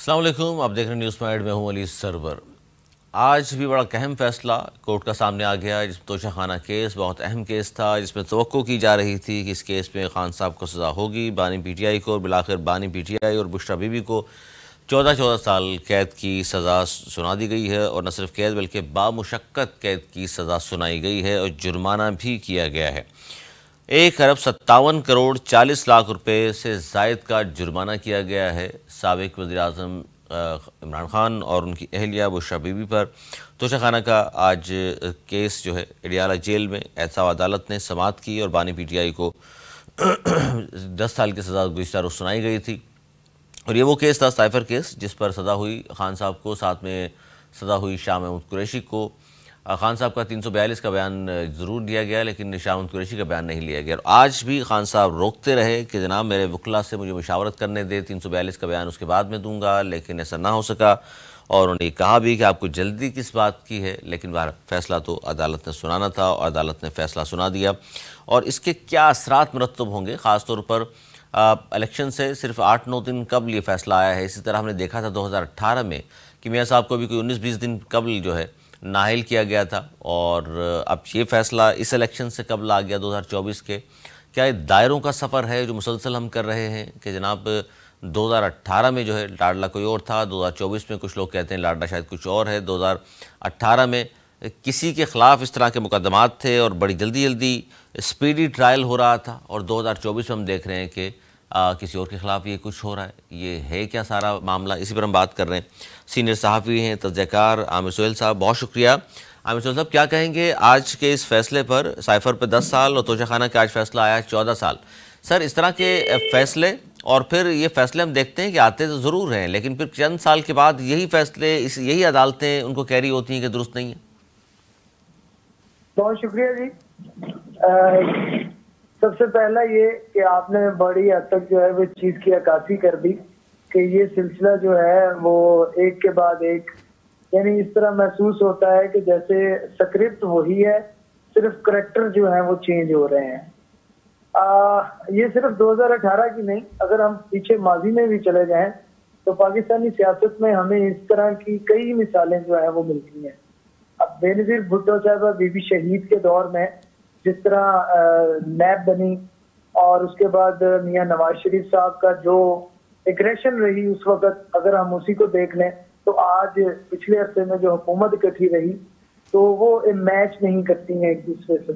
السلام علیکم، آپ دیکھ رہے ہیں نیوز پوائنٹ میں ہوں علی سرور۔ آج بھی بڑا اہم فیصلہ کورٹ کا سامنے آ گیا، جس میں توشہ خانہ کیس بہت اہم کیس تھا، جس میں توقع کی جا رہی تھی کہ اس کیس میں خان صاحب کو سزا ہوگی، بانی پی ٹی آئی کو، اور بالآخر بانی پی ٹی آئی اور بشریٰ بی بی کو 14 سال قید کی سزا سنا دی گئی ہے، اور نہ صرف قید بلکہ بامشقت قید کی سزا سنائی گئی ہے اور جرمانہ بھی کیا گیا ہے۔ 1,57,40,00,000 روپے سے زائد کا جرمانہ کیا گیا ہے سابق وزیر اعظم عمران خان اور ان کی اہلیہ بشریٰ بی بی پر۔ توشہ خانہ کا آج کیس جو ہے اڈیالہ جیل میں احتساب عدالت نے سماعت کی، اور بانی پی ٹی آئی کو 10 سال کی سزا گزشتہ روز سنائی گئی تھی، اور یہ وہ کیس تھا سائفر کیس جس پر سزا ہوئی خان صاحب کو، ساتھ میں سزا ہوئی شاہ محمود قریشی کو۔ خان صاحب کا 342 کا بیان ضرور دیا گیا، لیکن شاہ محمود قریشی کا بیان نہیں لیا گیا، اور آج بھی خان صاحب روکتے رہے کہ جناب میرے وکلاء سے مجھے مشاورت کرنے دے، 342 کا بیان اس کے بعد میں دوں گا، لیکن ایسا نہ ہو سکا، اور انہوں نے کہا بھی کہ آپ کو جلدی کس بات کی ہے، لیکن بہر فیصلہ تو عدالت نے سنانا تھا، اور عدالت نے فیصلہ سنا دیا۔ اور اس کے کیا اثرات مرتب ہوں گے، خاص طور پر الیکشن سے صرف 8-9 دن قبل یہ فیصلہ آیا ہے۔ اسی طرح ہم نے دیکھا تھا 2018 میں کہ میاں صاحب کو بھی کوئی 19-20 دن قبل جو ہے نااہل کیا گیا تھا، اور اب یہ فیصلہ اس الیکشن سے قبل آ گیا 2024 کے۔ کیا یہ دائروں کا سفر ہے جو مسلسل ہم کر رہے ہیں کہ جناب 2018 میں جو ہے لاڈلا کوئی اور تھا، 2024 میں کچھ لوگ کہتے ہیں لاڈلا شاید کچھ اور ہے، 2018 میں کسی کے خلاف اس طرح کے مقدمات تھے اور بڑی جلدی اسپیڈی ٹرائل ہو رہا تھا، اور 2024 میں ہم دیکھ رہے ہیں کہ کسی اور کے خلاف یہ کچھ ہو رہا ہے۔ یہ ہے کیا سارا معاملہ، اسی پر ہم بات کر رہے ہیں۔ سینئر صحافی ہیں، تجزیہ کار عامر سہیل صاحب، بہت شکریہ۔ عامر سہیل صاحب، کیا کہیں گے آج کے اس فیصلے پر؟ سائفر پہ 10 سال اور توشہ خانہ کا آج فیصلہ آیا ہے 14 سال۔ سر، اس طرح کے فیصلے، اور پھر یہ فیصلے ہم دیکھتے ہیں کہ آتے تو ضرور ہیں، لیکن پھر چند سال کے بعد یہی فیصلے، یہی عدالتیں ان کو کیری ہوتی ہیں کہ درست نہیں ہیں۔ بہت شکریہ جی۔ سب سے پہلا یہ کہ آپ نے بڑی حد تک جو ہے وہ چیز کی عکاسی کر دی کہ یہ سلسلہ جو ہے وہ ایک کے بعد ایک، یعنی اس طرح محسوس ہوتا ہے کہ جیسے سکرپٹ وہی ہے، صرف کریکٹر جو ہیں وہ چینج ہو رہے ہیں۔ یہ صرف 2018 کی نہیں، اگر ہم پیچھے ماضی میں بھی چلے جائیں تو پاکستانی سیاست میں ہمیں اس طرح کی کئی مثالیں جو ہیں وہ ملتی ہیں۔ اب بے نظیر بھٹو صاحبہ بی بی شہید کے دور میں جس طرح نیب بنی، اور اس کے بعد میاں نواز شریف صاحب کا جو ایگریشن رہی اس وقت، اگر ہم اسی کو دیکھ لیں تو آج پچھلے عرصے میں جو حکومت اکٹھی رہی تو وہ میچ نہیں کرتی ہیں ایک دوسرے سے۔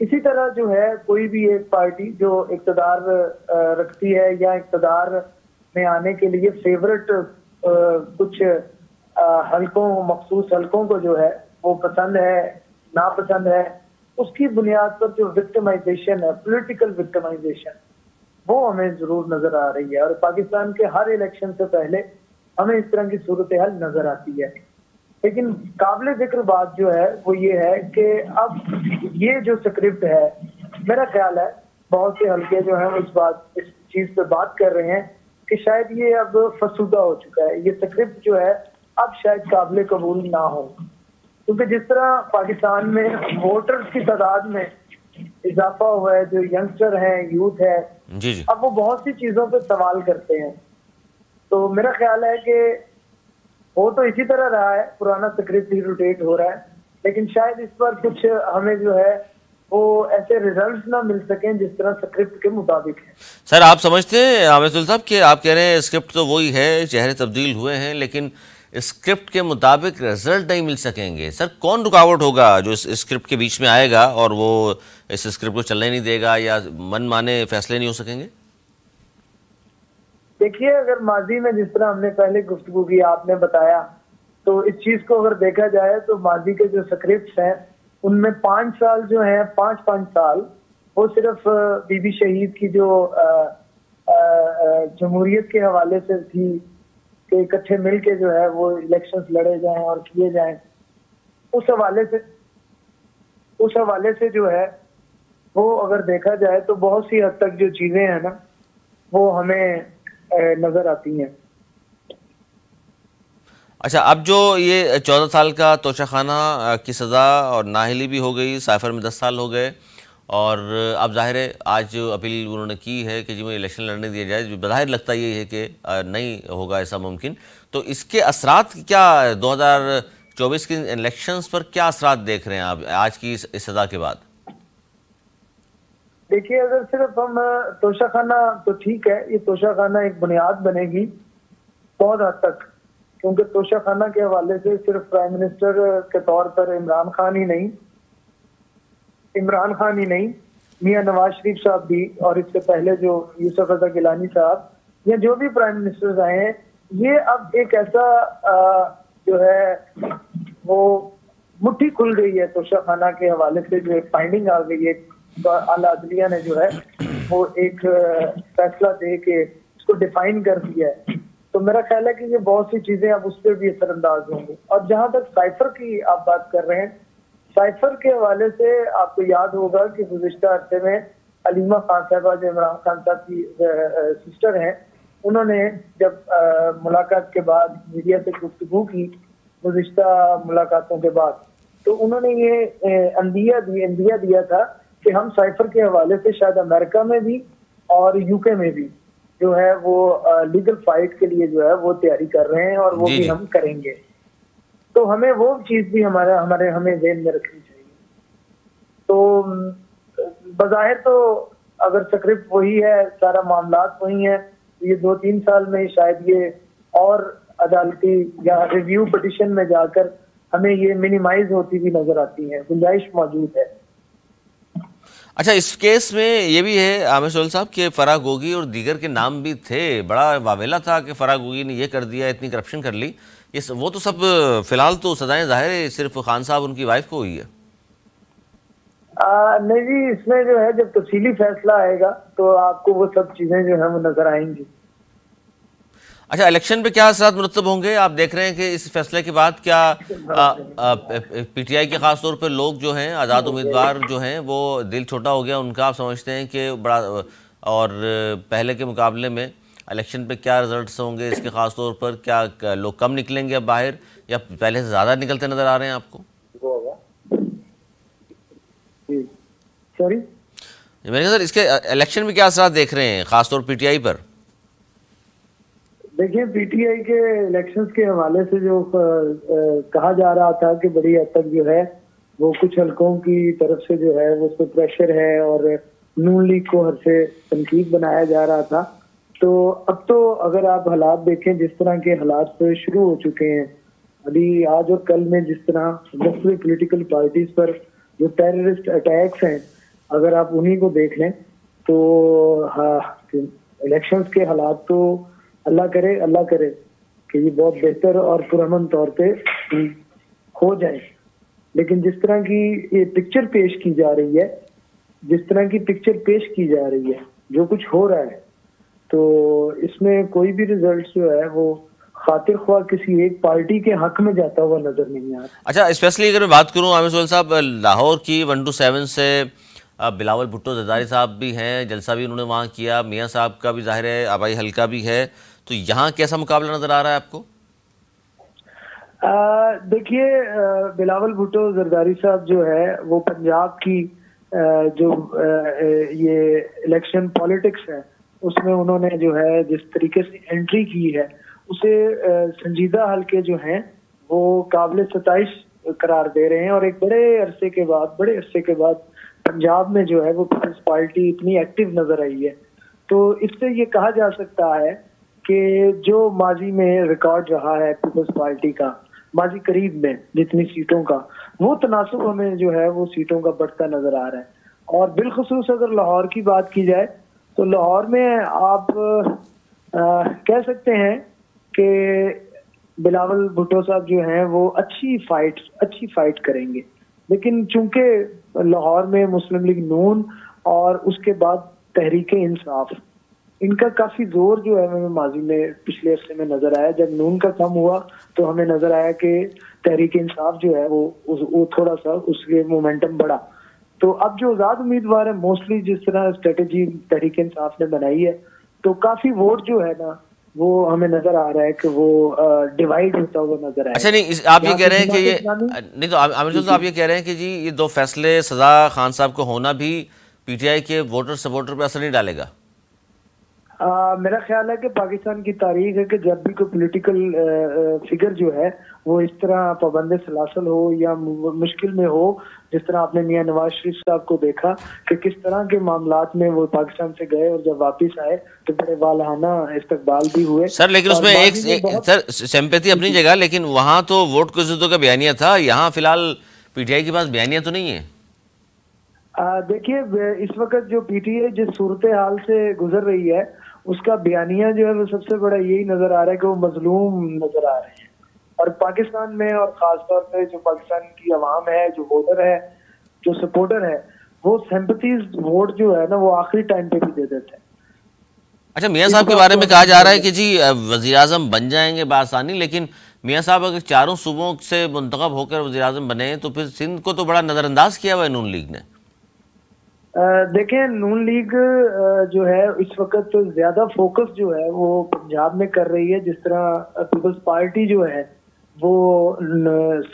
اسی طرح جو ہے کوئی بھی ایک پارٹی جو اقتدار رکھتی ہے یا اقتدار میں آنے کے لیے فیورٹ کچھ حلقوں، مخصوص حلقوں کو جو ہے وہ پسند ہے، ناپسند ہے، اس کی بنیاد پر جو وکٹمائزیشن ہے، پولیٹیکل وکٹمائزیشن، وہ ہمیں ضرور نظر آ رہی ہے، اور پاکستان کے ہر الیکشن سے پہلے ہمیں اس طرح کی صورتحال نظر آتی ہے۔ لیکن قابل ذکر بات جو ہے وہ یہ ہے کہ اب یہ جو سکرپٹ ہے، میرا خیال ہے بہت سے حلقے جو ہیں اس چیز پہ بات کر رہے ہیں کہ شاید یہ اب فرسودہ ہو چکا ہے، یہ سکرپٹ جو ہے اب شاید قابل قبول نہ ہو، کیونکہ جس طرح پاکستان میں ووٹرز کی تعداد میں اضافہ ہوا ہے، جو ینگسٹر ہیں، یوتھ ہے، اب وہ بہت سی چیزوں پہ سوال کرتے ہیں۔ تو میرا خیال ہے کہ وہ تو اسی طرح رہا ہے، پرانا سکرپٹ ہی روٹیٹ ہو رہا ہے، لیکن شاید اس پر کچھ ہمیں جو ہے وہ ایسے ریزلٹس نہ مل سکیں جس طرح سکرپٹ کے مطابق ہے۔ سر، آپ سمجھتے ہیں عامر سہیل صاحب کہ آپ کہہ رہے ہیں اسکرپٹ تو وہی ہے، چہرے تبدیل ہوئے ہیں، لیکن اسکرپٹ کے مطابق رزلٹ نہیں مل سکیں گے؟ سر، کون رکاوٹ ہوگا جو اس اسکرپٹ کے بیچ میں آئے گا اور وہ اس اسکرپٹ کو چلنے نہیں دے گا، یا من مانے فیصلے نہیں ہو سکیں گے؟ دیکھیے، اگر ماضی میں جس طرح ہم نے پہلے گفتگو کی، آپ نے بتایا، تو اس چیز کو اگر دیکھا جائے تو ماضی کے جو سکرپٹس ہیں ان میں 5 سال جو ہیں، 5 سال وہ صرف بی بی شہید کی جو جمہوریت کے حوالے سے تھی کہ اکٹھے مل کے جو ہے وہ الیکشنز لڑے جائیں اور کیے جائیں، اس حوالے سے جو ہے وہ اگر دیکھا جائے تو بہت سی حد تک جو چیزیں ہیں نا وہ ہمیں نظر آتی ہیں۔ اچھا، اب جو یہ 14 سال کا توشہ خانہ کی سزا اور نااہلی بھی ہو گئی، سائفر میں 10 سال ہو گئے، اور اب ظاہر ہے آج جو اپیل انہوں نے کی ہے کہ جی مجھے الیکشن لڑنے دیا جائے، جو بظاہر لگتا یہ ہے کہ نہیں ہوگا ایسا ممکن، تو اس کے اثرات کیا 2024 کی الیکشنز پر کیا اثرات دیکھ رہے ہیں آپ آج کی اس صدا کے بعد؟ دیکھیے اگر صرف ہم توشہ خانہ تو ٹھیک ہے، یہ توشہ خانہ ایک بنیاد بنے گی بہت حد تک، کیونکہ توشہ خانہ کے حوالے سے صرف پرائم منسٹر کے طور پر عمران خان ہی نہیں، میاں نواز شریف صاحب بھی، اور اس سے پہلے جو یوسف رضا گیلانی صاحب یا جو بھی پرائم منسٹرز آئے ہیں، یہ اب ایک ایسا جو ہے وہ مٹھی کھل گئی ہے توشہ خانہ کے حوالے سے، جو ایک فائنڈنگ آ گئی ہے، اعلیٰ عدلیہ نے جو ہے وہ ایک فیصلہ دے کے اس کو ڈیفائن کر دیا ہے. تو میرا خیال ہے کہ یہ بہت سی چیزیں اب اس پہ بھی اثر انداز ہوں گی. اور جہاں تک سائفر کی آپ بات کر رہے ہیں، سائفر کے حوالے سے آپ کو یاد ہوگا کہ گزشتہ عرصے میں علیمہ خان صاحبہ جو عمران خان صاحب کی سسٹر ہیں، انہوں نے جب ملاقات کے بعد میڈیا سے گفتگو کی گزشتہ ملاقاتوں کے بعد، تو انہوں نے یہ اندیا دیا تھا کہ ہم سائفر کے حوالے سے شاید امریکہ میں بھی اور یو کے میں بھی جو ہے وہ لیگل فائٹ کے لیے جو ہے وہ تیاری کر رہے ہیں، اور وہ بھی ہم کریں گے. تو ہمیں وہ چیز بھی ہمیں ذہن میں رکھنی چاہیے. تو بظاہر تو اگر سکرپٹ وہی ہے، سارا معاملات وہی ہیں، یہ 2-3 سال میں شاید یہ اور عدالتی یا ریویو پٹیشن میں جا کر ہمیں یہ منیمائز ہوتی بھی نظر آتی ہیں، گنجائش موجود ہے. اچھا، اس کیس میں یہ بھی ہے عامر سہیل صاحب کہ فرح گوگی اور دیگر کے نام بھی تھے، بڑا واویلا تھا کہ فرح گوگی نے یہ کر دیا، اتنی کرپشن کر لی. وہ تو سب فی الحال تو سزائیں ظاہر ہے صرف خان صاحب ان کی وائف کو ہوئی ہے. نہیں جی، اس میں جو ہے جب تفصیلی فیصلہ آئے گا تو آپ کو وہ سب چیزیں جو ہیں وہ نظر آئیں گی. اچھا، الیکشن پہ کیا اثرات مرتب ہوں گے؟ آپ دیکھ رہے ہیں کہ اس فیصلے کے بعد کیا پی ٹی آئی کے خاص طور پہ لوگ جو ہیں، آزاد امیدوار جو ہیں، وہ دل چھوٹا ہو گیا ان کا؟ آپ سمجھتے ہیں کہ بڑا اور پہلے کے مقابلے میں الیکشن پہ کیا رزلٹس ہوں گے اس کے خاص طور پر؟ کیا لوگ کم نکلیں گے اب باہر، یا پہلے سے زیادہ نکلتے نظر آ رہے ہیں آپ کو؟ سوری میں نے کہا سر، اس کے الیکشن میں کیا اثرات دیکھ رہے ہیں خاص طور پی ٹی آئی پر؟ دیکھیں، پی ٹی آئی کے الیکشنز کے حوالے سے جو کہا جا رہا تھا کہ بڑی حد تک جو ہے وہ کچھ حلقوں کی طرف سے جو ہے وہ اس پہ پریشر ہے، اور نون لیگ کو ہر سے تنقید بنایا جا رہا تھا. تو اب تو اگر آپ حالات دیکھیں، جس طرح کے حالات شروع ہو چکے ہیں ابھی آج اور کل میں، جس طرح مختلف پولیٹیکل پارٹیز پر جو ٹیررسٹ اٹیکس ہیں، اگر آپ انہی کو دیکھ لیں تو الیکشنز کے حالات تو اللہ کرے کہ یہ بہت بہتر اور پرامن طور پہ ہو جائے. لیکن جس طرح کی یہ پکچر پیش کی جا رہی ہے، جو کچھ ہو رہا ہے، تو اس میں کوئی بھی ریزلٹ جو ہے وہ خاطر خواہ کسی ایک پارٹی کے حق میں جاتا ہوا نظر نہیں آ رہا. اچھا، اسپیشلی اگر میں بات کروں عامر سہیل صاحب، لاہور کی 127 سے بلاول بھٹو زرداری صاحب بھی ہیں، جلسہ بھی انہوں نے وہاں کیا، میاں صاحب کا بھی ظاہر ہے آبائی حلقہ بھی ہے، تو یہاں کیسا مقابلہ نظر آ رہا ہے آپ کو؟ دیکھیے، بلاول بھٹو زرداری صاحب جو ہے وہ پنجاب کی جو یہ الیکشن پالیٹکس ہے اس میں انہوں نے جو ہے جس طریقے سے انٹری کی ہے، اسے سنجیدہ حلقے جو ہیں وہ قابل ستائش قرار دے رہے ہیں. اور ایک بڑے عرصے کے بعد پنجاب میں جو ہے وہ پیپلز پارٹی اتنی ایکٹیو نظر آئی ہے. تو اس سے یہ کہا جا سکتا ہے کہ جو ماضی میں ریکارڈ رہا ہے پیپلز پارٹی کا، ماضی قریب میں جتنی سیٹوں کا، وہ تناسب ہمیں جو ہے وہ سیٹوں کا بڑھتا نظر آ رہا ہے. اور بالخصوص اگر لاہور کی بات کی جائے تو لاہور میں آپ کہہ سکتے ہیں کہ بلاول بھٹو صاحب جو ہیں وہ اچھی فائٹ کریں گے. لیکن چونکہ لاہور میں مسلم لیگ نون اور اس کے بعد تحریک انصاف، ان کا کافی زور جو ہے ہمیں ماضی میں پچھلے عرصے میں نظر آیا. جب نون کا کم ہوا تو ہمیں نظر آیا کہ تحریک انصاف جو ہے وہ تھوڑا سا اس کے مومنٹم بڑھا. تو اب جو آزاد امیدوار ہیں، موسٹلی جس طرح اسٹریٹجی تحریک انصاف نے بنائی ہے، تو کافی ووٹ جو ہے نا وہ ہمیں نظر آ رہا ہے کہ وہ ڈیوائڈ ہوتا ہوا نظر آیا. اچھا نہیں، آپ یہ کہہ رہے ہیں کہ یہ نہیں، تو عامر صاحب آپ یہ کہہ رہے ہیں کہ جی یہ 2 فیصلے سزا خان صاحب کو ہونا بھی پی ٹی آئی کے ووٹر سپورٹر پہ اثر نہیں ڈالے گا؟ میرا خیال ہے کہ پاکستان کی تاریخ ہے کہ جب بھی کوئی پولیٹیکل فگر جو ہے وہ اس طرح پابند سلاسل ہو یا مشکل میں ہو، جس طرح آپ نے میاں نواز شریف صاحب کو دیکھا کہ کس طرح کے معاملات میں وہ پاکستان سے گئے اور جب واپس آئے تو بڑے والہانہ استقبال بھی ہوئے. سر لیکن اس میں ایک سر سیمپیتھی اپنی جگہ، لیکن وہاں تو ووٹ کو عزتوں کا بیانیہ تھا، یہاں فی الحال پی ٹی آئی کے پاس بیانیہ تو نہیں ہے. دیکھیے اس وقت جو پی ٹی آئی جس صورتحال سے گزر رہی ہے اس کا بیانیہ جو ہے وہ سب سے بڑا یہی نظر آ رہا ہے کہ وہ مظلوم نظر آ رہے ہیں. اور پاکستان میں اور خاص طور پہ جو پاکستان کی عوام ہے، جو ووٹر ہے، جو سپورٹر ہے، وہ سمپتھیز ووٹ جو ہے نا وہ آخری ٹائم پہ بھی دے دیتے ہیں. اچھا میاں صاحب کے بارے میں کہا جا رہا ہے کہ جی وزیر اعظم بن جائیں گے بآسانی، لیکن میاں صاحب اگر 4 صوبوں سے منتخب ہو کر وزیر اعظم بنے تو پھر سندھ کو تو بڑا نظر انداز کیا ہوا ہے نون لیگ نے. دیکھیں نون لیگ جو ہے اس وقت زیادہ فوکس جو ہے وہ پنجاب میں کر رہی ہے، جس طرح پیپلز پارٹی جو ہے وہ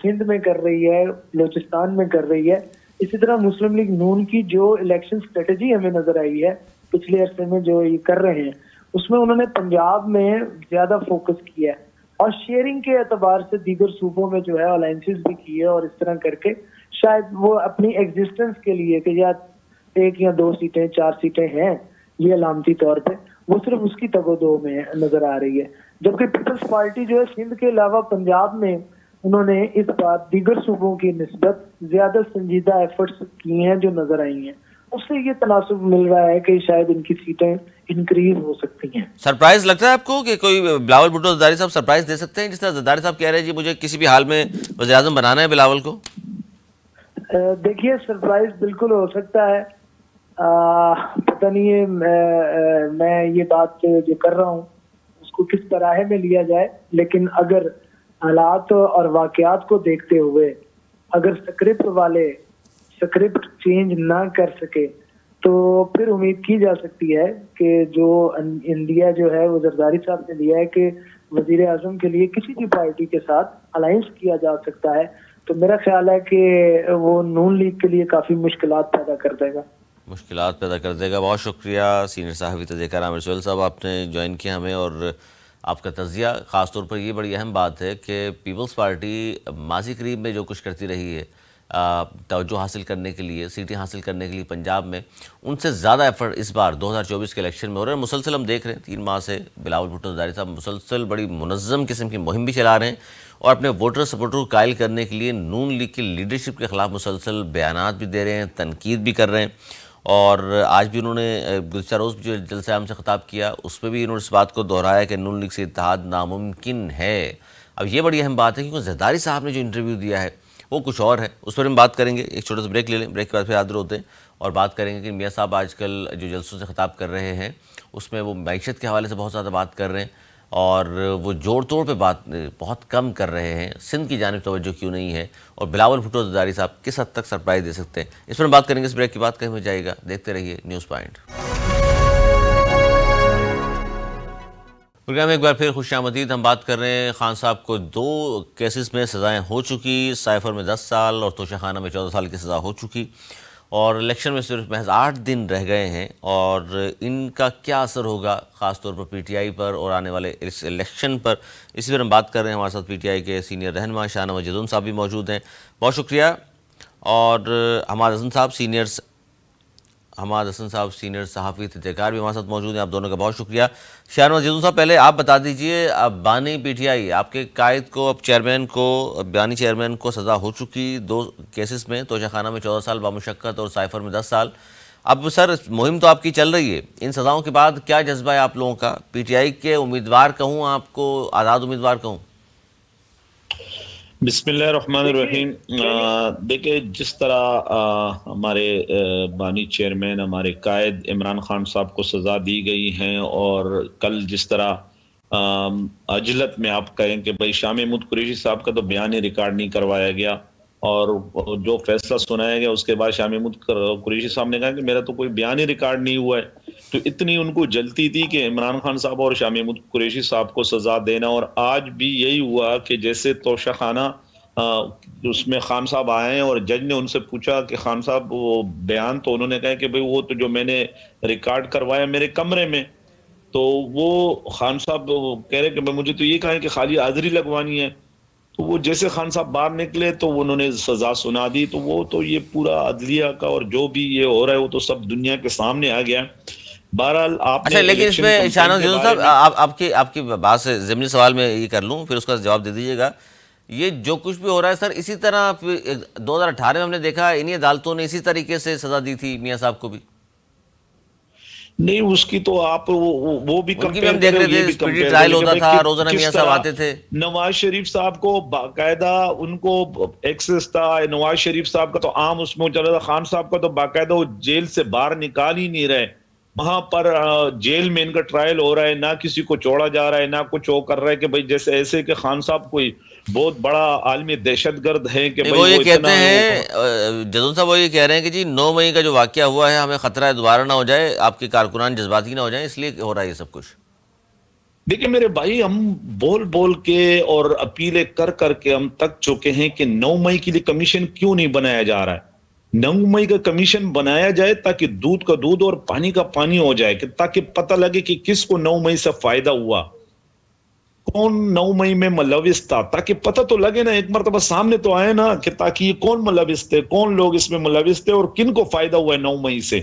سندھ میں کر رہی ہے، بلوچستان میں کر رہی ہے. اسی طرح مسلم لیگ نون کی جو الیکشن اسٹریٹجی ہمیں نظر آئی ہے پچھلے عرصے میں جو یہ کر رہے ہیں، اس میں انہوں نے پنجاب میں زیادہ فوکس کیا ہے اور شیئرنگ کے اعتبار سے دیگر صوبوں میں جو ہے الائنسز بھی کی ہے. اور اس طرح کر کے شاید وہ اپنی ایگزسٹنس کے لیے کہ یا 1 یا 2 سیٹیں 4 سیٹیں ہیں یہ علامتی طور پہ وہ صرف اس کی تگ و دو میں نظر آ رہی ہے. جبکہ پیپلز پارٹی جو ہے سندھ کے علاوہ پنجاب میں انہوں نے اس بار دیگر صوبوں کی نسبت زیادہ سنجیدہ ایفرٹس کی ہیں جو نظر آئی ہیں. اس سے یہ تناسب مل رہا ہے کہ شاید ان کی سیٹیں انکریز ہو سکتی ہیں. سرپرائز لگتا ہے آپ کو کہ کوئی بلاول بھٹو زرداری صاحب سرپرائز دے سکتے ہیں، جس طرح زرداری صاحب کہہ رہے ہیں جی مجھے کسی بھی حال میں وزیر اعظم بنانا ہے بلاول کو؟ دیکھیے سرپرائز بالکل ہو سکتا ہے. پتہ نہیں ہے میں یہ بات جو کر رہا ہوں اس کو کس طرح میں لیا جائے، لیکن اگر حالات اور واقعات کو دیکھتے ہوئے اگر سکرپٹ چینج نہ کر سکے تو پھر امید کی جا سکتی ہے کہ جو انڈیا جو ہے وہ زرداری صاحب نے دیا ہے کہ وزیر اعظم کے لیے کسی بھی پارٹی کے ساتھ الائنس کیا جا سکتا ہے. تو میرا خیال ہے کہ وہ نون لیگ کے لیے کافی مشکلات پیدا کر دے گا. بہت شکریہ سینئر صحافی تجزیہ کار عامر سہیل صاحب، آپ نے جوائن کیا ہمیں، اور آپ کا تجزیہ خاص طور پر یہ بڑی اہم بات ہے کہ پیپلز پارٹی ماضی قریب میں جو کچھ کرتی رہی ہے توجہ حاصل کرنے کے لیے، سیٹیں حاصل کرنے کے لیے پنجاب میں، ان سے زیادہ ایفرٹ اس بار 2024 کے الیکشن میں ہو رہے ہیں. مسلسل ہم دیکھ رہے ہیں 3 ماہ سے بلاول بھٹو زرداری صاحب مسلسل بڑی منظم قسم کی مہم بھی چلا رہے ہیں اور اپنے ووٹر سپورٹر کو قائل کرنے کے لیے نون لیگ کی لیڈرشپ کے خلاف مسلسل بیانات بھی دے رہے ہیں، تنقید بھی کر رہے ہیں. اور آج بھی انہوں نے گزشتہ روز جو جلسہ عام سے خطاب کیا اس پہ بھی انہوں نے اس بات کو دہرایا کہ نون لیگ سے اتحاد ناممکن ہے. اب یہ بڑی اہم بات ہے کیونکہ زرداری صاحب نے جو انٹرویو دیا ہے وہ کچھ اور ہے، اس پر ہم بات کریں گے. ایک چھوٹا سا بریک لے لیں، بریک کے بعد پھر حاضر ہوتے ہیں اور بات کریں گے کہ میاں صاحب آج کل جو جلسوں سے خطاب کر رہے ہیں اس میں وہ معیشت کے حوالے سے بہت زیادہ بات کر رہے ہیں اور وہ جوڑ توڑ پہ بات بہت کم کر رہے ہیں. سندھ کی جانب توجہ کیوں نہیں ہے اور بلاول بھٹو زرداری صاحب کس حد تک سرپرائز دے سکتے ہیں، اس پر ہم بات کریں گے. اس بریک کی بات کہیں ہو جائے گا. دیکھتے رہیے نیوز پوائنٹ. پروگرام میں ایک بار پھر خوش آمدید. ہم بات کر رہے ہیں خان صاحب کو 2 کیسز میں سزائیں ہو چکی، سائفر میں 10 سال اور توشہ خانہ میں 14 سال کی سزا ہو چکی اور الیکشن میں صرف محض 8 دن رہ گئے ہیں. اور ان کا کیا اثر ہوگا خاص طور پر پی ٹی آئی پر اور آنے والے اس الیکشن پر، اسی پر ہم بات کر رہے ہیں. ہمارے ساتھ پی ٹی آئی کے سینئر رہنما شاہنواز جدون صاحب بھی موجود ہیں، بہت شکریہ. اور حماد حسن صاحب سینئر صحافی تجزیہ کار بھی ہمارے ساتھ موجود ہیں. آپ دونوں کا بہت شکریہ. شاہنواز جدون صاحب پہلے آپ بتا دیجئے، اب بانی پی ٹی آئی آپ کے قائد کو، اب چیئرمین کو، بانی چیئرمین کو سزا ہو چکی 2 کیسز میں، توشہ خانہ میں 14 سال بامشقت اور سائفر میں 10 سال. اب سر مہم تو آپ کی چل رہی ہے، ان سزاؤں کے بعد کیا جذبہ ہے آپ لوگوں کا؟ پی ٹی آئی کے امیدوار کہوں آپ کو، آزاد امیدوار کہوں؟ بسم اللہ الرحمن الرحیم. دیکھیں جس طرح ہمارے بانی چیئرمین، ہمارے قائد عمران خان صاحب کو سزا دی گئی ہیں اور کل جس طرح عجلت میں آپ کہیں کہ بھائی شاہ محمود قریشی صاحب کا تو بیان ہی ریکارڈ نہیں کروایا گیا اور جو فیصلہ سنایا گیا اس کے بعد شاہ محمود قریشی صاحب نے کہا کہ میرا تو کوئی بیان ہی ریکارڈ نہیں ہوا ہے. تو اتنی ان کو جلتی تھی کہ عمران خان صاحب اور شاہ محمود قریشی صاحب کو سزا دینا. اور آج بھی یہی ہوا کہ جیسے توشہ خانہ اس میں خان صاحب آئے ہیں اور جج نے ان سے پوچھا کہ خان صاحب وہ بیان، تو انہوں نے کہا کہ بھئی وہ تو جو میں نے ریکارڈ کروایا میرے کمرے میں. تو وہ خان صاحب کہہ رہے کہ مجھے تو یہ کہا ہے کہ خالی حاضری لگوانی ہے. تو وہ جیسے خان صاحب باہر نکلے تو انہوں نے سزا سنا دی. تو وہ تو یہ پورا عدلیہ کا اور جو بھی یہ ہو رہا ہے وہ تو سب دنیا کے سامنے آ گیا. بہرحال آپ نے لیکن اس میں شاہنواز جیون صاحب آپ کی بات سے ضمنی سوال میں یہ کر لوں، پھر اس کا جواب دے دیجیے گا. یہ جو کچھ بھی ہو رہا ہے سر، اسی طرح 2018 میں ہم نے دیکھا انہی عدالتوں نے اسی طریقے سے سزا دی تھی میاں صاحب کو بھی. نہیں، اس کی تو آپ وہ بھی ہم دیکھ رہے تھے، اسپیڈی ٹرائل ہوتا تھا، روزانہ میاں صاحب آتے تھے. نواز شریف صاحب کو باقاعدہ ان کو ایکسس تھا. نواز شریف صاحب کا تو عام اس میں چل رہا تھا. خان صاحب کا تو باقاعدہ وہ جیل سے باہر نکال ہی نہیں رہے. وہاں پر جیل میں ان کا ٹرائل ہو رہا ہے، نہ کسی کو چھوڑا جا رہا ہے، نہ کچھ وہ کر رہا ہے کہ بھئی جیسے ایسے کہ خان صاحب کوئی بہت بڑا عالمی دہشت گرد ہے کہ وہ یہ کہتے ہیں جدون صاحب، وہ یہ کہہ رہے ہیں کہ جی 9 مئی کا جو واقعہ ہوا ہے ہمیں خطرہ ہے دوبارہ نہ ہو جائے، آپ کے کارکنان جذباتی نہ ہو جائیں، اس لیے ہو رہا ہے یہ سب کچھ. دیکھیں میرے بھائی، ہم بول بول کے اور اپیلیں کر کر کے ہم تک چکے ہیں کہ 9 مئی کے لیے کمیشن کیوں نہیں بنایا جا رہا ہے. 9 مئی کا کمیشن بنایا جائے تاکہ دودھ کا دودھ اور پانی کا پانی ہو جائے، کہ تاکہ پتہ لگے کہ کس کو 9 مئی سے فائدہ ہوا، کون 9 مئی میں ملوث تھا، تاکہ پتہ تو لگے نا، ایک مرتبہ سامنے تو آئے نا کہ تاکہ یہ کون ملوث تھے، کون لوگ اس میں ملوث تھے اور کن کو فائدہ ہوا ہے 9 مئی سے.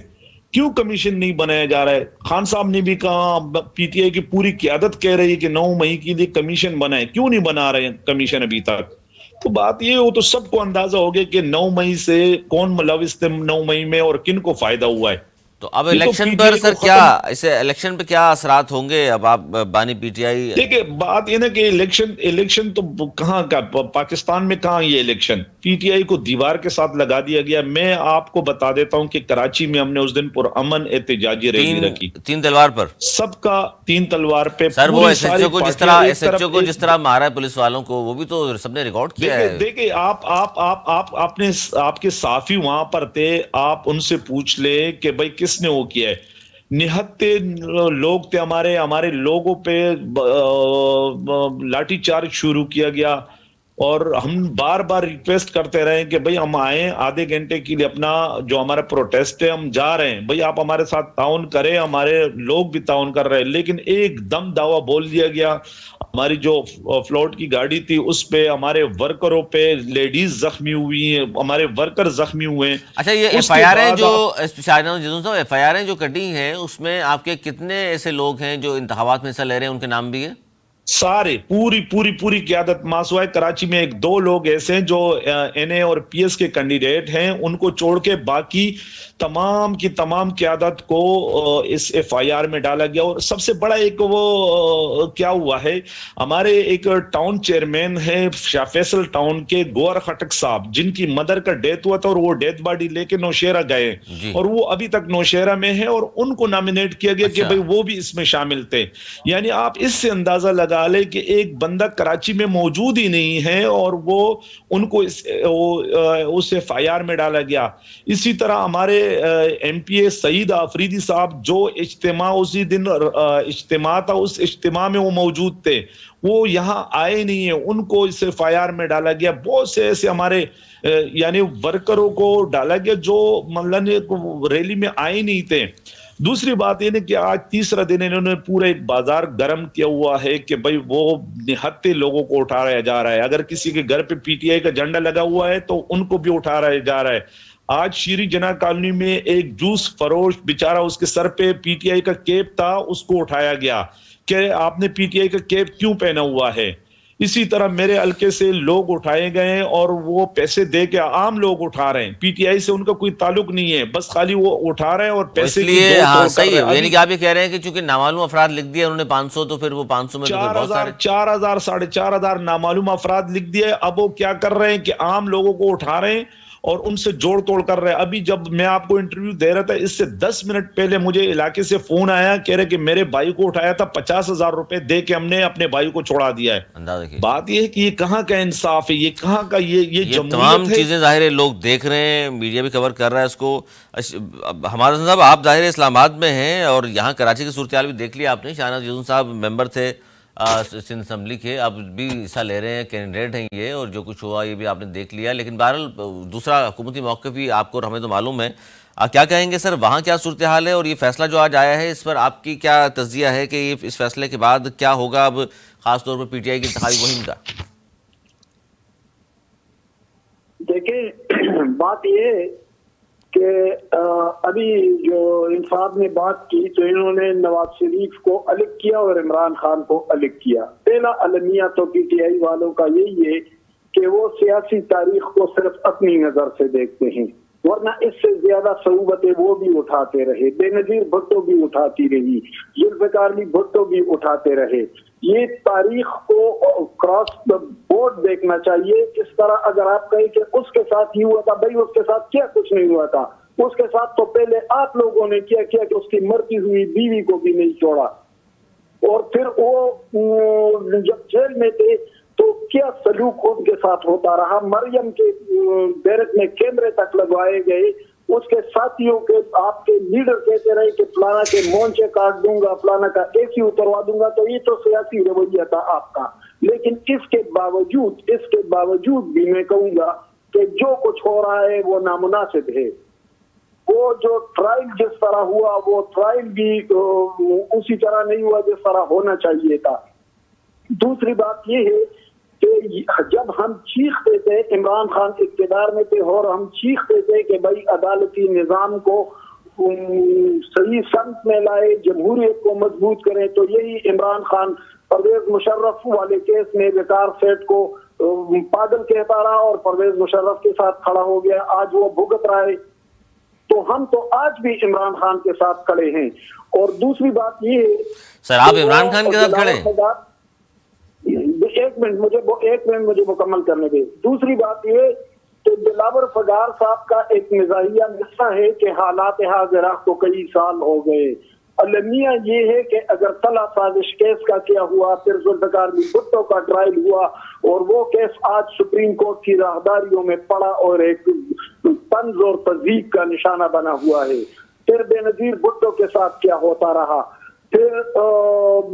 کیوں کمیشن نہیں بنایا جا رہا ہے؟ خان صاحب نے بھی کہا، پی ٹی آئی کی پوری قیادت کہہ رہی ہے کہ 9 مئی کے لیے کمیشن بنائے. کیوں نہیں بنا رہے کمیشن ابھی تک؟ تو بات یہ ہو تو سب کو اندازہ ہو گیا کہ 9 مئی سے کون ملوث تھے 9 مئی میں اور کن کو فائدہ ہوا ہے. تو اب الیکشن پر سر کیا اسے الیکشن پہ کیا اثرات ہوں گے؟ اب آپ بانی پی ٹی آئی، دیکھیں بات یہ نا کہ الیکشن تو کہاں کا، پاکستان میں کہاں یہ الیکشن، پی ٹی آئی کو دیوار کے ساتھ لگا دیا گیا. میں آپ کو بتا دیتا ہوں کہ کراچی میں ہم نے اس دن پرامن احتجاجی ریلی رکھی، 3 تلوار پر، سب کا 3 تلوار پہ. سر وہ ایس ایچ او کو جس طرح مارا ہے پولیس والوں کو، وہ بھی تو سب نے ریکارڈ کیا ہے. دیکھیں آپ کے صحافی وہاں پر تھے، آپ ان سے پوچھ لے کہ بھائی کس نے وہ کیا ہے. نہتے لوگ تھے ہمارے لوگوں پہ لاٹھی چارج شروع کیا گیا، اور ہم بار بار ریکویسٹ کرتے رہے کہ بھئی ہم آئیں آدھے گھنٹے کے لیے، اپنا جو ہمارا پروٹیسٹ ہے ہم جا رہے ہیں، بھئی آپ ہمارے ساتھ تعاون کریں. ہمارے لوگ بھی تعاون کر رہے ہیں، لیکن ایک دم دعویٰ بول دیا گیا. ہماری جو فلوٹ کی گاڑی تھی اس پہ ہمارے ورکروں پہ لیڈیز زخمی ہوئی ہیں، ہمارے ورکر زخمی ہوئے ہیں. اچھا، یہ ایف آئی آر ہیں جو شاہنواز جیون صاحب، ایف آئی آر ہیں جو کٹی ہیں، اس میں آپ کے کتنے ایسے لوگ ہیں جو انتخابات میں حصہ لے رہے ہیں؟ ان کے نام بھی ہیں؟ سارے پوری قیادت. ماسوائے کراچی میں 1-2 لوگ ایسے ہیں جو این اے اور پی ایس کے کینڈیڈیٹ ہیں، ان کو چھوڑ کے باقی تمام کی تمام قیادت کو اس ایف آئی آر میں ڈالا گیا. اور سب سے بڑا ایک وہ کیا ہوا ہے، ہمارے ایک ٹاؤن چیئرمین ہے شاہ فیصل ٹاؤن کے، گوہر خٹک صاحب، جن کی مدر کا ڈیتھ ہوا تھا اور وہ ڈیتھ باڈی لے کے نوشہرہ گئے، اور وہ ابھی تک نوشہرہ میں ہے، اور ان کو نامینیٹ کیا گیا کہ بھئی وہ بھی اس میں شامل تھے. یعنی آپ اس سے اندازہ لگا لے کہ ایک بندہ کراچی میں موجود ہی نہیں ہے اور وہ ان کو اس ایف آئی آر میں ڈالا گیا. اسی طرح ہمارے ایم پی اے سعید آفریدی صاحب، جو اجتماع اسی دن اجتماع تھا، اس اجتماع میں وہ موجود تھے، وہ یہاں آئے نہیں ہیں، ان کو اس ایف آئی آر میں ڈالا گیا. بہت سے ایسے ہمارے یعنی ورکروں کو ڈالا گیا جو مطلب ریلی میں آئے نہیں تھے. دوسری بات یہ کہ آج تیسرا دن انہوں نے پورا ایک بازار گرم کیا ہوا ہے کہ بھئی وہ نہتے لوگوں کو اٹھایا جا رہا ہے. اگر کسی کے گھر پہ پی ٹی آئی کا جھنڈا لگا ہوا ہے تو ان کو بھی اٹھایا جا رہا ہے. آج شیری جناح کالونی میں ایک جوس فروش بیچارہ، اس کے سر پہ پی ٹی آئی کا کیپ تھا، اس کو اٹھایا گیا کہ آپ نے پی ٹی آئی کا کیپ کیوں پہنا ہوا ہے. اسی طرح میرے حلقے سے لوگ اٹھائے گئے اور وہ پیسے دے کے عام لوگ اٹھا رہے ہیں، پی ٹی آئی سے ان کا کوئی تعلق نہیں ہے، بس خالی وہ اٹھا رہے ہیں اور پیسے کی دو کر رہے ہیں. یعنی کہ آپ یہ کہہ رہے ہیں کہ چونکہ نامعلوم افراد لکھ دیا انہوں نے 500، تو پھر وہ 500 میں 4,000 4,500 نامعلوم افراد لکھ دیا. اب وہ کیا کر رہے ہیں کہ عام لوگوں کو اٹھا رہے ہیں اور ان سے جوڑ توڑ کر رہے. ابھی جب میں آپ کو انٹرویو دے رہا تھا اس سے 10 منٹ پہلے مجھے علاقے سے فون آیا, کہہ رہے کہ میرے بھائی کو اٹھایا تھا, 50,000 روپے دے کے ہم نے اپنے بھائی کو چھوڑا دیا ہے. بات یہ ہے کہ یہ کہاں کا انصاف ہے, یہ کہاں کا یہ تمام چیزیں ظاہر ہے لوگ دیکھ رہے ہیں, میڈیا بھی کور کر رہا ہے اس کو. ہمارا صاحب آپ ظاہر اسلام آباد میں ہیں اور یہاں کراچی کی صورتحال بھی دیکھ لی آپ نے. شاہنواز یوسف صاحب ممبر تھے سندھ اسمبلی کے, اب بھی حصہ لے رہے ہیں, کینڈیڈیٹ ہیں یہ, اور جو کچھ ہوا یہ بھی آپ نے دیکھ لیا. لیکن بہرحال دوسرا حکومتی موقف بھی آپ کو اور ہمیں تو معلوم ہے. کیا کہیں گے سر, وہاں کیا صورتحال ہے اور یہ فیصلہ جو آج آیا ہے اس پر آپ کی کیا تجزیہ ہے کہ اس فیصلے کے بعد کیا ہوگا اب خاص طور پر پی ٹی آئی کی انتخابی مہم کا؟ دیکھیں بات یہ ہے کہ ابھی جو انصاف نے بات کی تو انہوں نے نواز شریف کو الگ کیا اور عمران خان کو الگ کیا. پہلا المیہ تو پی ٹی آئی والوں کا یہی ہے کہ وہ سیاسی تاریخ کو صرف اپنی نظر سے دیکھتے ہیں, ورنہ اس سے زیادہ صعوبتیں وہ بھی اٹھاتے رہے. بے نظیر بھٹو بھی اٹھاتی رہی, ذوالفقار علی بھٹو بھی اٹھاتے رہے. یہ تاریخ کو کراس دا بورڈ دیکھنا چاہیے. اس طرح اگر آپ کہیں کہ اس کے ساتھ ہی ہوا تھا, بھائی اس کے ساتھ کیا کچھ نہیں ہوا تھا. اس کے ساتھ تو پہلے آپ لوگوں نے کیا کہ اس کی مرتی ہوئی بیوی کو بھی نہیں چھوڑا, اور پھر وہ جب جیل میں تھے تو کیا سلوک ان کے ساتھ ہوتا رہا. مریم کے بیرک میں کیمرے تک لگوائے گئے, اس کے ساتھیوں کے آپ کے لیڈر کہتے رہے کہ فلانا کے مونچے کاٹ دوں گا, فلانا کا اے سی اتروا دوں گا. تو یہ تو سیاسی رویہ تھا آپ کا. لیکن اس کے باوجود بھی میں کہوں گا کہ جو کچھ ہو رہا ہے وہ نامناسب ہے. وہ جو ٹرائل جس طرح ہوا وہ ٹرائل بھی اسی طرح نہیں ہوا جس طرح ہونا چاہیے تھا. دوسری بات یہ ہے کہ جب ہم چیختے تھے, عمران خان اقتدار میں تھے اور ہم چیختے تھے کہ بھائی عدالتی نظام کو صحیح سمت میں لائے, جمہوریت کو مضبوط کریں, تو یہی عمران خان پرویز مشرف والے کیس میں وقار سیٹھ کو پاگل کہتا رہا اور پرویز مشرف کے ساتھ کھڑا ہو گیا. آج وہ بھگت رہا ہے. تو ہم تو آج بھی عمران خان کے ساتھ کھڑے ہیں. اور دوسری بات یہ ہے سر, آپ عمران خان کے ساتھ کھڑے ہیں؟ ایک منٹ مجھے مکمل کرنے دے. دوسری بات یہ کہ دلاور فگار صاحب کا ایک مزاحیہ قصہ ہے کہ حالات حاضرہ کو کئی سال ہو گئے. المیہ یہ ہے کہ اگر تلا سازش کیس کا کیا ہوا, پھر ذوالفقار علی بھٹو کا ٹرائل ہوا اور وہ کیس آج سپریم کورٹ کی راہداریوں میں پڑا اور ایک طنز اور تذیق کا نشانہ بنا ہوا ہے. پھر بے نظیر بھٹو کے ساتھ کیا ہوتا رہا, پھر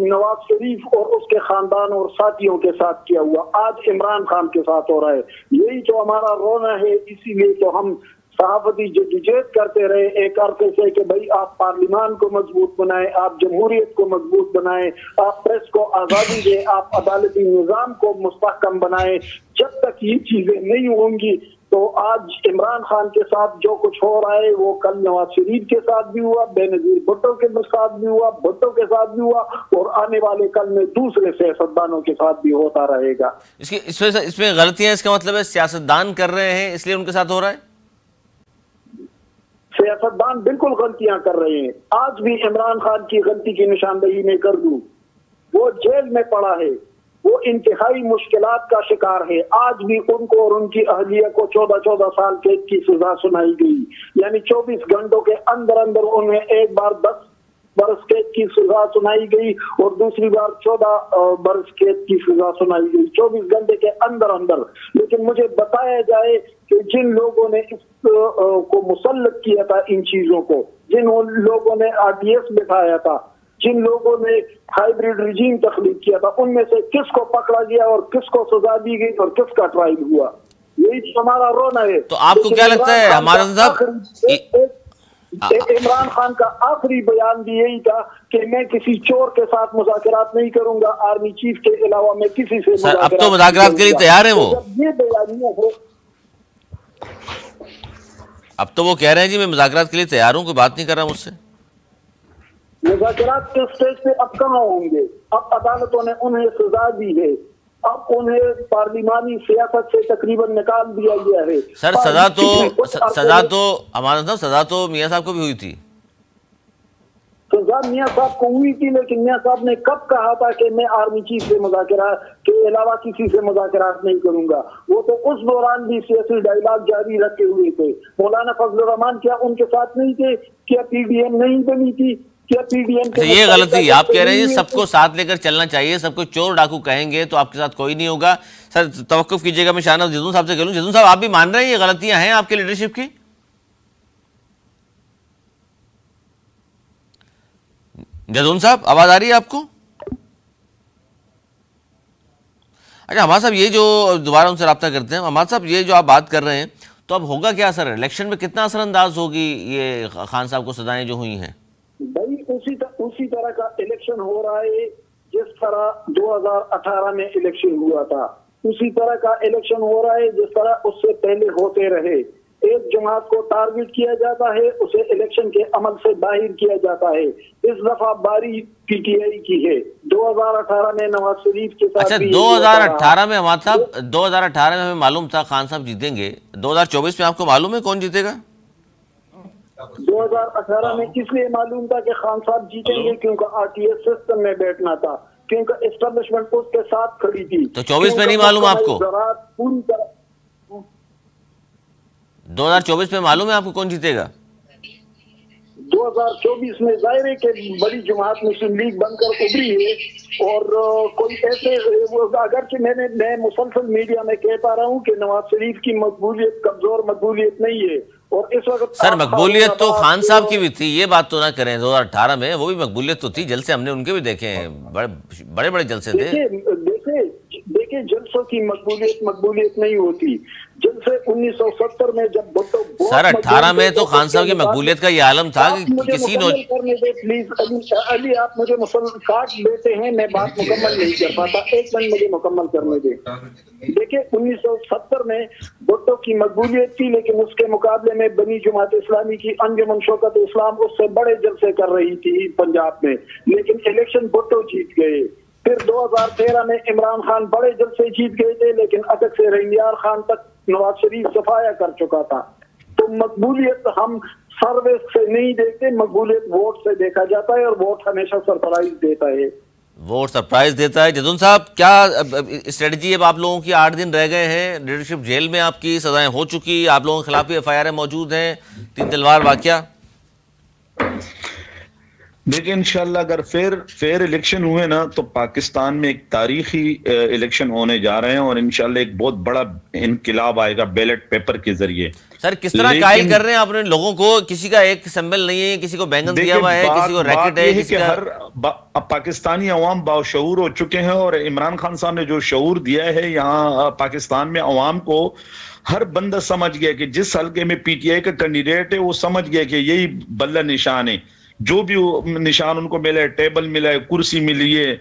نواز شریف اور اس کے خاندان اور ساتھیوں کے ساتھ کیا ہوا, آج عمران خان کے ساتھ ہو رہا ہے. یہی تو ہمارا رونا ہے. اسی لیے تو ہم صحافتی جدوجہد کرتے رہے ایک عرصے سے کہ بھائی آپ پارلیمان کو مضبوط بنائیں, آپ جمہوریت کو مضبوط بنائیں, آپ پریس کو آزادی دیں, آپ عدالتی نظام کو مستحکم بنائیں. جب تک یہ چیزیں نہیں ہوں گی تو آج عمران خان کے ساتھ جو کچھ ہو رہا ہے وہ کل نواز شریف کے ساتھ بھی ہوا, بے نظیر بھٹو کے ساتھ بھی ہوا, بھٹو کے ساتھ بھی ہوا, اور آنے والے کل میں دوسرے سیاستدانوں کے ساتھ بھی ہوتا رہے گا. اس میں غلطیاں, اس کا مطلب ہے سیاستدان کر رہے ہیں اس لیے ان کے ساتھ ہو رہا ہے؟ سیاستدان بالکل غلطیاں کر رہے ہیں. آج بھی عمران خان کی غلطی کی نشاندہی میں کر دوں, وہ جیل میں پڑا ہے, وہ انتہائی مشکلات کا شکار ہے. آج بھی ان کو اور ان کی اہلیہ کو 14 سال قید کی سزا سنائی گئی, یعنی 24 گھنٹوں کے اندر انہیں ایک بار 10 برس قید کی سزا سنائی گئی اور دوسری بار 14 برس قید کی سزا سنائی گئی 24 گھنٹے کے اندر. لیکن مجھے بتایا جائے کہ جن لوگوں نے اس کو مسلط کیا تھا, ان چیزوں کو, جن لوگوں نے RTS بٹھایا تھا, جن لوگوں نے ہائیبریڈ رجیم تخلیق کیا تھا, ان میں سے کس کو پکڑا گیا اور کس کو سزا دی گئی اور کس کا ٹرائل ہوا. یہی ہمارا رونا ہے. تو آپ کو کیا لگتا ہے ہمارا صاحب, عمران خان کا آخری بیان بھی یہی تھا کہ میں کسی چور کے ساتھ مذاکرات نہیں کروں گا, آرمی چیف کے علاوہ میں کسی سے اب تو مذاکرات کے لیے تیار ہیں وہ. یہ بیانیاں ہو, اب تو وہ کہہ رہے ہیں جی میں مذاکرات کے لیے تیار ہوں, کوئی بات نہیں کر رہا مجھ سے. مذاکرات کے اسٹیج پہ اب کہاں ہوں گے؟ اب عدالتوں نے انہیں سزا دی ہے, اب انہیں پارلیمانی سیاست سے تقریباً نکال دیا گیا ہے. سر سزا تو میاں صاحب کو بھی ہوئی تھی. سزا میاں صاحب کو ہوئی تھی, لیکن میاں صاحب نے کب کہا تھا کہ میں آرمی چیف سے مذاکرات کے کے علاوہ کسی سے مذاکرات نہیں کروں گا. وہ تو اس دوران بھی سیاسی ڈائلاگ جاری رکھے ہوئے تھے. مولانا فضل الرحمان کیا ان کے ساتھ نہیں تھے؟ کیا پی ڈی ایم نہیں بنی تھی؟ کیا پی ڈی ایم یہ غلطی آپ کہہ رہے ہیں سب کو ساتھ لے کر چلنا چاہیے, سب کو چور ڈاکو کہیں گے تو آپ کے ساتھ کوئی نہیں ہوگا. سر توقف کیجئے گا, میں شاہنواز جدون صاحب سے کہہ لوں. جدون صاحب آپ بھی مان رہے ہیں یہ غلطیاں ہیں آپ کے لیڈرشپ کی؟ جدون صاحب آواز آ رہی ہے آپ کو؟ اچھا حماد صاحب, یہ جو دوبارہ ان سے رابطہ کرتے ہیں, حماد صاحب یہ جو آپ بات کر رہے ہیں تو اب ہوگا کیا سر؟ الیکشن میں کتنا اثر انداز ہوگی یہ خان صاحب کو سزائیں جو ہوئی ہیں؟ بھائی اسی طرح کا الیکشن ہو رہا ہے جس طرح 2018 میں الیکشن ہوا تھا, اسی طرح کا الیکشن ہو رہا ہے جس طرح اس سے پہلے ہوتے رہے. ایک جماعت کو ٹارگٹ کیا جاتا ہے, اسے الیکشن کے عمل سے باہر کیا جاتا ہے. اس دفعہ باری پی ٹی آئی کی ہے. 2018 میں نواز شریف کے ساتھ. اچھا 2018 میں حماد صاحب, 2018 میں ہمیں معلوم تھا خان صاحب جیتیں گے, 2024 میں آپ کو معلوم ہے کون جیتے گا؟ 2018 میں کس لیے معلوم تھا کہ خان صاحب جیتیں گے؟ کیونکہ آر ٹی ایس سسٹم میں بیٹھنا تھا, کیونکہ اسٹیبلشمنٹ اس کے ساتھ کھڑی تھی. تو 24 میں نہیں معلوم آپ کو؟ 2024 میں معلوم ہے آپ کو کون جیتے گا؟ 2024 میں ظاہر ہے کہ بڑی جماعت مسلم لیگ بن کر ابھری ہے, اور کوئی ایسے اگرچہ میں مسلسل میڈیا میں کہتا رہا ہوں کہ نواز شریف کی مقبولیت کمزور مقبولیت نہیں ہے, اور اس وقت سر مقبولیت تو خان صاحب کی بھی تھی, یہ بات تو نہ کریں. 2018 میں وہ بھی مقبولیت تو تھی, جلسے ہم نے ان کے بھی دیکھے ہیں, بڑے بڑے جلسے تھے. دیکھیں جلسوں کی مقبولیت نہیں ہوتی. جلسے 1970 میں جب بھٹو سر 18 میں تو خان صاحب کی مقبولیت کا یہ عالم تھا کہ کسی پلیز علی آپ مجھے کاٹ دیتے ہیں, میں بات مکمل نہیں کر پاتا, ایک منٹ مجھے مکمل کرنے دیں. دیکھیں 1970 میں بھٹو کی مقبولیت تھی, لیکن اس کے مقابلے میں بنی جماعت اسلامی کی انجمن شوکت اسلام اس سے بڑے جلسے کر رہی تھی پنجاب میں, لیکن الیکشن بھٹو جیت گئے. پھر 2013 میں عمران خان بڑے جلسے جیت گئے تھے, لیکن اٹک سے رنگیار خان تک نواز شریف صفایا کر چکا تھا. تو مقبولیت ہم سروس سے نہیں دیکھتے, مقبولیت ووٹ سے دیکھا جاتا ہے, اور ووٹ ہمیشہ سرپرائز دیتا ہے. ووٹ سرپرائز دیتا ہے. جدون صاحب کیا اسٹریٹجی اب آپ لوگوں کی 8 دن رہ گئے ہیں, لیڈرشپ جیل میں آپ کی سزائیں ہو چکی, آپ لوگوں کے خلاف بھی ایف آئی آر موجود ہیں, 3 تلوار واقعہ؟ دیکھیں انشاءاللہ اگر فیر الیکشن ہوئے نا تو پاکستان میں ایک تاریخی الیکشن ہونے جا رہے ہیں, اور انشاءاللہ ایک بہت بڑا انقلاب آئے گا بیلٹ پیپر کے ذریعے. سر کس طرح قائل کر رہے ہیں آپ نے لوگوں کو؟ کسی کا ایک سمبل نہیں ہے, کسی کو بینگن دیا ہوا ہے, کسی کو ریکٹ ہے, کسی کا ہر پاکستانی عوام باشعور ہو چکے ہیں, اور عمران خان صاحب نے جو شعور دیا ہے یہاں پاکستان میں عوام کو, ہر بندہ سمجھ گیا کہ جس حلقے میں پی ٹی آئی کا کینڈیڈیٹ ہے وہ سمجھ گیا کہ یہی بلہ نشان ہے. جو بھی نشان ان کو ملا ہے, ٹیبل ملا ہے, کرسی ملی ہے,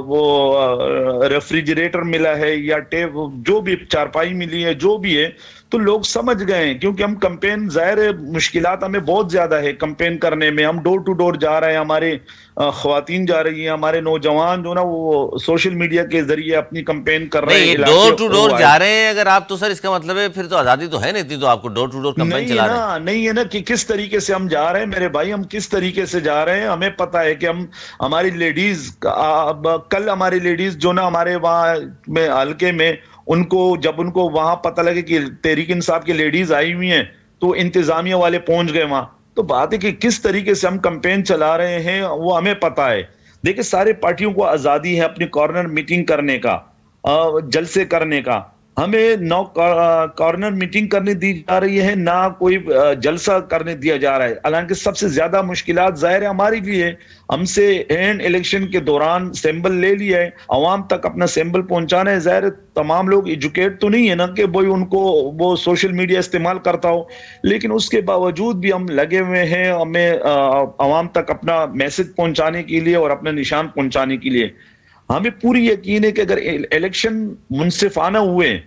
وہ ریفریجریٹر ملا ہے, یا جو بھی چارپائی ملی ہے, جو بھی ہے, تو لوگ سمجھ گئے ہیں. کیونکہ ہم کمپین, ظاہر مشکلات ہمیں بہت زیادہ ہے کمپین کرنے میں. ہم ڈور ٹو ڈور جا رہے ہیں, ہمارے خواتین جا رہی ہیں, ہمارے نوجوان جو نا وہ سوشل میڈیا کے ذریعے اپنی کمپین کر رہے ہیں. ڈور ٹو ڈور جا رہے ہیں اگر آپ, تو سر اس کا مطلب ہے پھر تو آزادی تو ہے نہیں, تو آپ کو ڈور ٹو ڈور کمپین چلا رہے ہیں. نہیں ہے نا کہ کس طریقے سے ہم جا رہے ہیں میرے بھائی, ہم کس طریقے سے جا رہے ہیں. ہمیں پتا ہے کہ ہماری لیڈیز, کل ہماری لیڈیز جو نا ہمارے وہاں میں حلقے میں, جب ان کو وہاں پتہ لگے کہ تحریک انصاف کی لیڈیز آئی ہوئی ہیں تو انتظامیہ والے پہنچ گئے وہاں. تو بات ہے کہ کس طریقے سے ہم کمپین چلا رہے ہیں وہ ہمیں پتا ہے. دیکھیں سارے پارٹیوں کو آزادی ہے اپنی کارنر میٹنگ کرنے کا, جلسے کرنے کا. ہمیں نہ کارنر میٹنگ کرنے دی جا رہی ہے, نہ کوئی جلسہ کرنے دیا جا رہا ہے. حالانکہ سب سے زیادہ مشکلات ظاہر ہماری بھی ہے. ہم سے اینڈ الیکشن کے دوران سیمبل لے لیا ہے, عوام تک اپنا سیمبل پہنچانا ہے. ظاہر تمام لوگ ایجوکیٹ تو نہیں ہے نا کہ ان کو وہ سوشل میڈیا استعمال کرتا ہو, لیکن اس کے باوجود بھی ہم لگے ہوئے ہیں ہمیں عوام تک اپنا میسج پہنچانے کے لیے اور اپنا نشان پہنچانے کے لیے. ہمیں پوری یقین ہے کہ اگر الیکشن منصفانہ ہوئے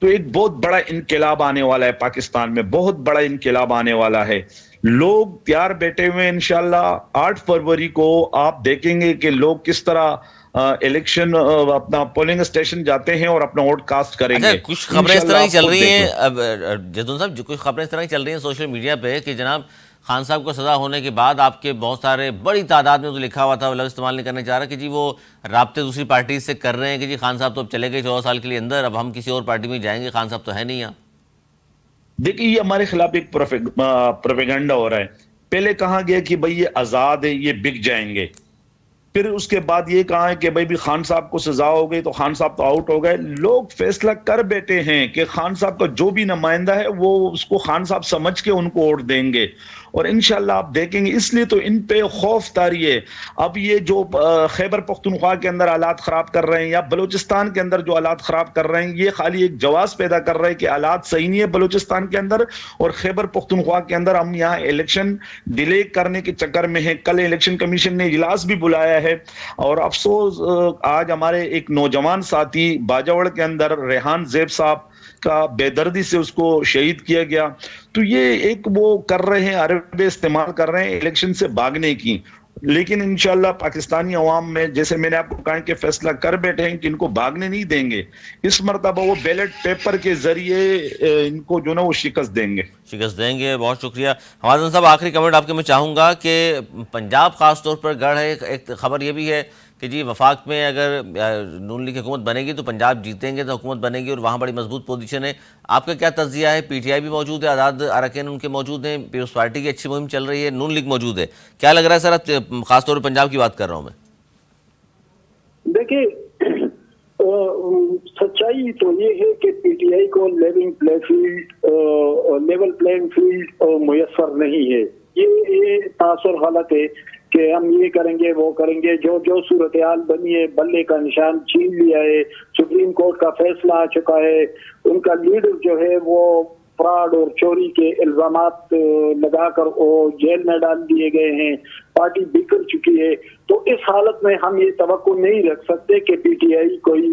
تو ایک بہت بڑا انقلاب آنے والا ہے پاکستان میں, بہت بڑا انقلاب آنے والا ہے. لوگ تیار بیٹھے ہوئے ہیں. انشاءاللہ 8 فروری کو آپ دیکھیں گے کہ لوگ کس طرح الیکشن اپنا پولنگ اسٹیشن جاتے ہیں اور اپنا ووٹ کاسٹ کریں گے. کچھ خبریں اس طرح ہی چل رہی ہیں جدون صاحب, کچھ خبریں اس طرح ہی چل رہی ہیں سوشل میڈیا پہ کہ جناب خان صاحب کو سزا ہونے کے بعد آپ کے بہت سارے بڑی تعداد میں تو لکھا ہوا تھا، وہ لفظ استعمال نہیں کرنا چاہ رہا، کہ جی وہ رابطے دوسری پارٹی سے کر رہے ہیں کہ جی خان صاحب تو اب چلے گئے 14 سال کے لیے اندر، اب ہم کسی اور پارٹی میں جائیں گے، خان صاحب تو ہے نہیں یہاں۔ دیکھیے یہ ہمارے خلاف ایک پروپیگنڈا ہو رہا ہے۔ پہلے کہا گیا کہ بھئی یہ آزاد ہے، یہ بک جائیں گے، پھر اس کے بعد یہ کہا ہے کہ بھئی بھی خان صاحب کو سزا ہو گئی تو خان صاحب تو آؤٹ ہو گئے۔ لوگ فیصلہ کر بیٹھے ہیں کہ خان صاحب کا جو بھی نمائندہ ہے وہ اس کو خان صاحب سمجھ کے ان کو ووٹ دیں گے، اور انشاءاللہ آپ دیکھیں گے۔ اس لیے تو ان پہ خوف طاری ہے۔ اب یہ جو خیبر پختونخوا کے اندر حالات خراب کر رہے ہیں یا بلوچستان کے اندر جو حالات خراب کر رہے ہیں، یہ خالی ایک جواز پیدا کر رہے ہیں کہ حالات صحیح نہیں ہے بلوچستان کے اندر، اور خیبر پختونخوا کے اندر ہم یہاں الیکشن ڈیلے کرنے کے چکر میں ہیں۔ کل الیکشن کمیشن نے اجلاس بھی بلایا ہے، اور افسوس آج ہمارے ایک نوجوان ساتھی باجوڑ کے اندر ریحان زیب صاحب کا بے دردی سے اس کو شہید کیا گیا۔ تو یہ ایک وہ کر رہے ہیں، عربے استعمال کر رہے ہیں الیکشن سے بھاگنے کی، لیکن انشاءاللہ پاکستانی عوام میں جیسے میں نے آپ کو کہا کہ فیصلہ کر بیٹھے ہیں کہ ان کو بھاگنے نہیں دیں گے، اس مرتبہ وہ بیلٹ پیپر کے ذریعے ان کو جو نا وہ شکست دیں گے۔ بہت شکریہ حماد حسن صاحب۔ آخری کمنٹ آپ کے میں چاہوں گا کہ پنجاب خاص طور پر گڑھ ہے، ایک خبر یہ بھی ہے کہ جی وفاق میں اگر نون لیگ حکومت بنے گی تو پنجاب جیتیں گے تو حکومت بنے گی، اور وہاں بڑی مضبوط پوزیشن ہے۔ آپ کا کیا تجزیہ ہے؟ پی ٹی آئی بھی موجود ہے، آزاد اراکین ان کے موجود ہیں، پیپلز پارٹی کی اچھی مہم چل رہی ہے، نون لیگ موجود ہے، کیا لگ رہا ہے سر؟ خاص طور پر پنجاب کی بات کر رہا ہوں میں۔ دیکھیں سچائی تو یہ ہے کہ پی ٹی آئی کو لیول پلینگ فیلڈ میسر نہیں ہے۔ یہ تاثر غلط ہے کہ ہم یہ کریں گے وہ کریں گے، جو صورتحال بنی ہے بلے کا نشان چھین لیا ہے، سپریم کورٹ کا فیصلہ آ چکا ہے، ان کا لیڈر جو ہے وہ فراڈ اور چوری کے الزامات لگا کر وہ جیل میں ڈال دیے گئے ہیں، پارٹی بکھر چکی ہے۔ تو اس حالت میں ہم یہ توقع نہیں رکھ سکتے کہ پی ٹی آئی کوئی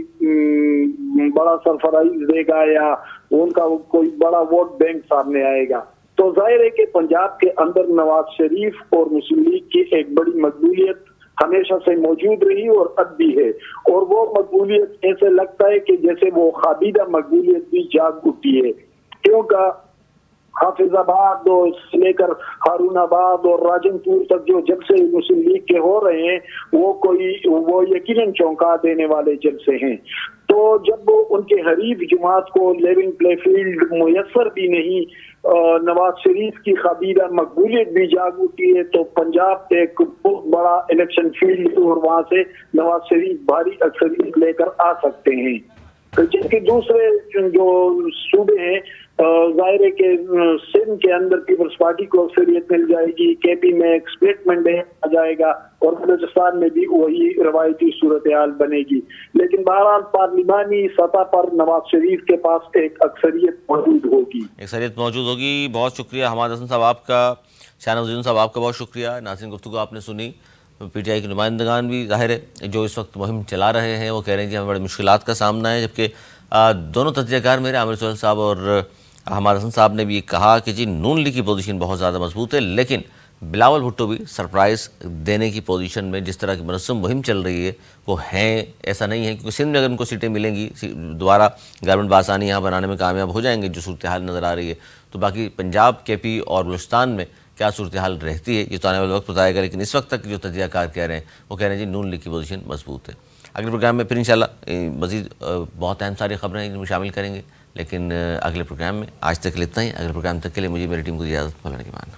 بڑا سرفرائز دے گا یا ان کا کوئی بڑا ووٹ بینک سامنے آئے گا۔ تو ظاہر ہے کہ پنجاب کے اندر نواز شریف اور مسلم لیگ کی ایک بڑی مقبولیت ہمیشہ سے موجود رہی اور اب بھی ہے، اور وہ مقبولیت ایسے لگتا ہے کہ جیسے وہ خوابیدہ مقبولیت بھی جاگ اٹھی ہے، کیونکہ حافظ آباد اور سے لے کر ہارون آباد اور راجن پور تک جو جلسے مسلم لیگ کے ہو رہے ہیں وہ یقیناً چونکا دینے والے جلسے ہیں۔ تو جب ان کے حریف جماعت کو لیونگ پلے فیلڈ میسر بھی نہیں، نواز شریف کی خوابیدہ مقبولیت بھی جاگ اٹھی ہے، تو پنجاب ایک بہت بڑا الیکشن فیلڈ اور وہاں سے نواز شریف بھاری اکثریت لے کر آ سکتے ہیں۔ جبکہ دوسرے جو صوبے ہیں، ظاہر ہے کہ سندھ کے اندر پیپلز پارٹی کو اکثریت مل جائے گی، کے پی میں ایک سپلٹ مینڈیٹ آ جائے گا، اور بلوچستان میں بھی وہی روایتی صورتحال بنے گی۔ لیکن بہرحال پارلیمانی سطح پر نواز شریف کے پاس ایک اکثریت موجود ہوگی۔ بہت شکریہ حماد حسن صاحب آپ کا، شاہنواز الدین صاحب آپ کا بہت شکریہ۔ ناظرین گفتگو آپ نے سنی، پی ٹی آئی کے نمائندگان بھی ظاہر ہے جو اس وقت مہم چلا رہے ہیں وہ کہہ رہے ہیں کہ ہمیں بڑی مشکلات کا سامنا ہے، جبکہ دونوں تجزیہ کار میرے عامر سہیل صاحب اور حماد حسن صاحب نے بھی یہ کہا کہ جی نون لیگ کی پوزیشن بہت زیادہ مضبوط ہے، لیکن بلاول بھٹو بھی سرپرائز دینے کی پوزیشن میں جس طرح کی منظم مہم چل رہی ہے وہ ہیں، ایسا نہیں ہے کیونکہ سندھ میں اگر ان کو سیٹیں ملیں گی دوبارہ گورنمنٹ بآسانی یہاں بنانے میں کامیاب ہو جائیں گے جو صورتحال نظر آ رہی ہے، تو باقی پنجاب، کے پی اور بلوچستان میں کیا صورتحال رہتی ہے یہ تو آنے والے وقت بتائے گا، لیکن اس وقت تک جو تجزیہ کار کہہ رہے ہیں وہ کہہ رہے ہیں جی نون لیگ کی پوزیشن مضبوط ہے۔ اگلے پروگرام میں پھر انشاءاللہ مزید بہت اہم ساری خبریں ہیں جن میں شامل کریں گے، لیکن اگلے پروگرام میں آج تک اتنا ہی۔ اگلے پروگرام تک کے لیے مجھے میری ٹیم کو اجازت، مولانا کی مان۔